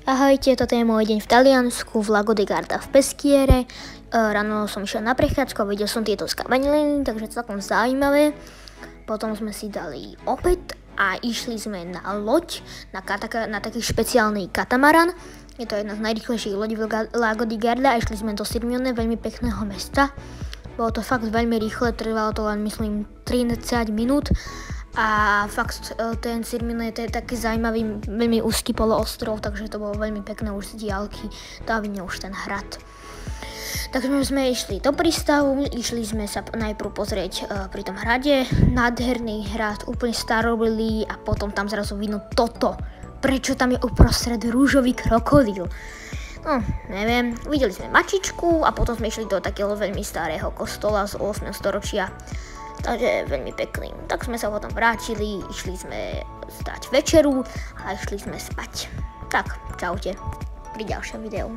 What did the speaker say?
Ahojte, toto je môj deň v Taliansku, v Lago di Garda v Peschiere. Ráno som išiel na prechádzku a videl som tieto skameneliny, takže celkom zaujímavé. Potom sme si dali obed a išli sme na loď, na taký špeciálny katamaran. Je to jedna z najrýchlejších lodí v Lago di Garda a išli sme do Sirmione, veľmi pekného mesta. Bolo to fakt veľmi rýchle, trvalo to len myslím 30 minút. A fakt ten Sirmione je taký zaujímavý, veľmi úzky poloostrov, takže to bolo veľmi pekné už z diaľky, tam vidno už ten hrad. Takže sme išli do prístavu, išli sme sa najprv pozrieť pri tom hrade, nádherný hrad, úplne starobilý a potom tam zrazu vidno toto. Prečo tam je uprostred rúžový krokodíl? No, neviem, videli sme mačičku a potom sme išli do takého veľmi starého kostola z 8. storočia. Takže veľmi pekný. Tak sme sa potom vrátili, išli sme dať večeru a išli sme spať. Tak, čaute pri ďalšom videu.